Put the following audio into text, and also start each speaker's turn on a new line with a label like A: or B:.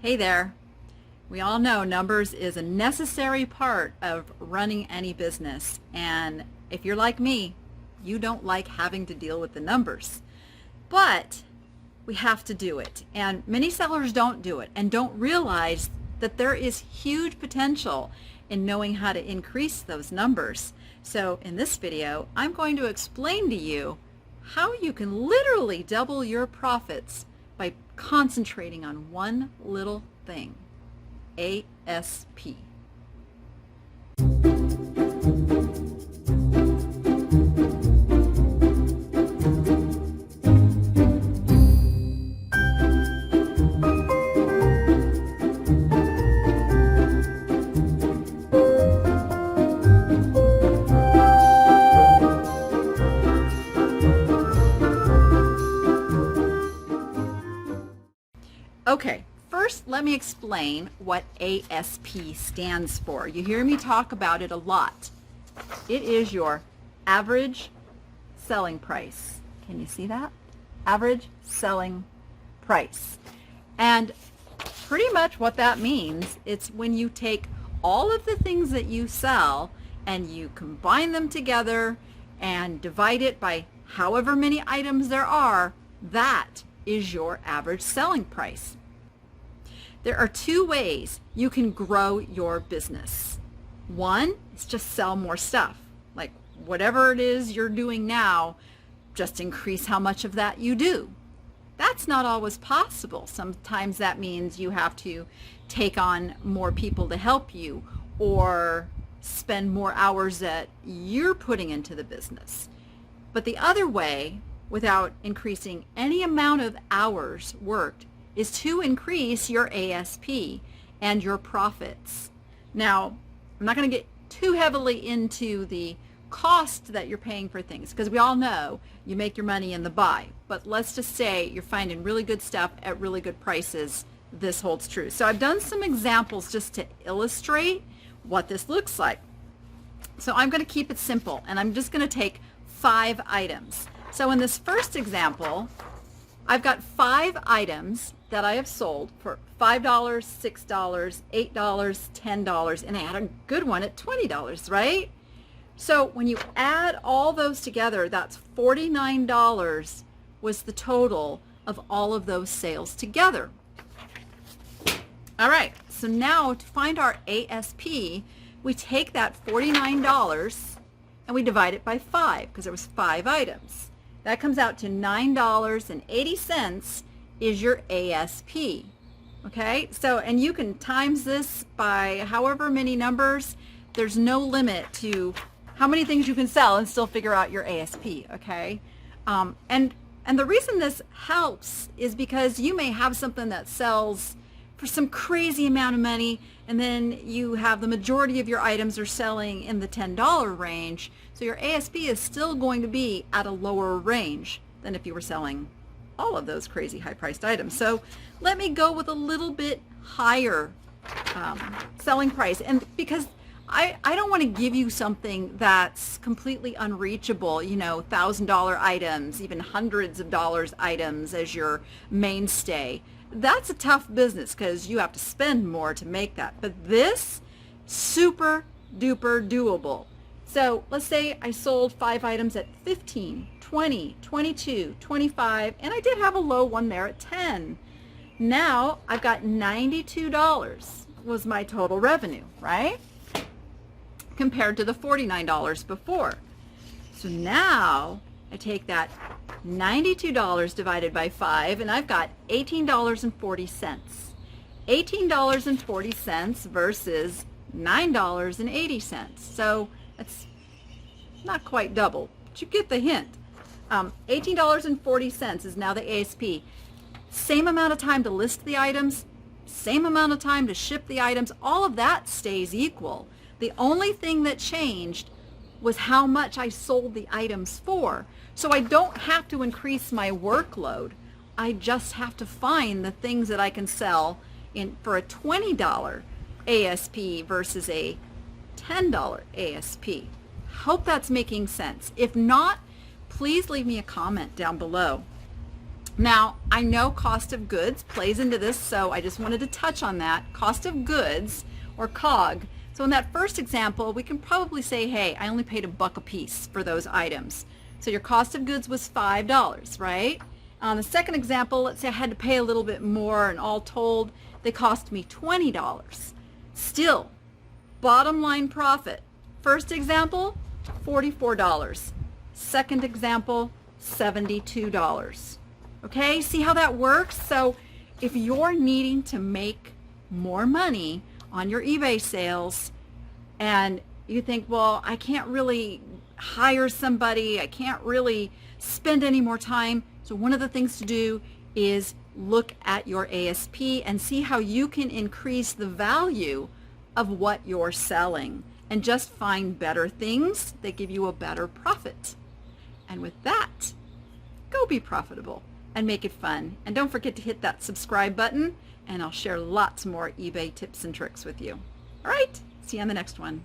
A: Hey there. We all know numbers is a necessary part of running any business. And if you're like me, you don't like having to deal with the numbers. But we have to do it. And many sellers don't do it and don't realize that there is huge potential in knowing how to increase those numbers. So in this video, I'm going to explain to you how you can literally double your profits by concentrating on one little thing, ASP. Okay, first let me explain what ASP stands for. You hear me talk about it a lot. It is your average selling price. Can you see that? Average selling price. And pretty much what that means, it's when you take all of the things that you sell and you combine them together and divide it by however many items there are, that is your average selling price. There are two ways you can grow your business. One is just sell more stuff. Like whatever it is you're doing now, just increase how much of that you do. That's not always possible. Sometimes that means you have to take on more people to help you or spend more hours that you're putting into the business. But the other way, without increasing any amount of hours worked, is to increase your ASP and your profits. Now, I'm not going to get too heavily into the cost that you're paying for things because we all know you make your money in the buy. But let's just say you're finding really good stuff at really good prices. This holds true. So I've done some examples just to illustrate what this looks like. So I'm going to keep it simple and I'm just going to take 5 items. So in this first example, I've got 5 items that I have sold for $5, $6, $8, $10, and I had a good one at $20, right? So when you add all those together, that's $49 was the total of all of those sales together. All right, so now to find our ASP, we take that $49 and we divide it by 5 because there was 5 items. That comes out to $9.80 is your ASP. Okay, so and you can times this by however many numbers. There's no limit to how many things you can sell and still figure out your ASP. Okay, and the reason this helps is because you may have something that sells for some crazy amount of money, and then you have the majority of your items are selling in the $10 range, so your ASP is still going to be at a lower range than if you were selling all of those crazy high-priced items. So let me go with a little bit higher selling price, and because I don't want to give you something that's completely unreachable, you know, $1,000 items, even hundreds of dollars items as your mainstay. That's a tough business because you have to spend more to make that. But this, super duper doable. So let's say I sold 5 items at 15, 20, 22, 25, and I did have a low one there at 10. Now I've got $92 was my total revenue, right? Compared to the $49 before. So now I take that $92 divided by 5 and I've got $18.40. $18.40 versus $9.80. So it's not quite double, but you get the hint. $18.40 is now the ASP. Same amount of time to list the items, same amount of time to ship the items, all of that stays equal. The only thing that changed was how much I sold the items for. So I don't have to increase my workload. I just have to find the things that I can sell for a $20 ASP versus a $10 ASP. Hope that's making sense. If not, please leave me a comment down below. Now, I know cost of goods plays into this, so I just wanted to touch on that. Cost of goods, or COG. So in that first example, we can probably say, hey, I only paid $1 a piece for those items. So your cost of goods was $5, right? On the second example, let's say I had to pay a little bit more, and all told, they cost me $20. Still, bottom line profit. First example, $44. Second example, $72. Okay, see how that works? So if you're needing to make more money on your eBay sales and you think, well, I can't really hire somebody, I can't really spend any more time. So one of the things to do is look at your ASP and see how you can increase the value of what you're selling and just find better things that give you a better profit. And with that, go be profitable and make it fun. And don't forget to hit that subscribe button, and I'll share lots more eBay tips and tricks with you. All right, see you on the next one.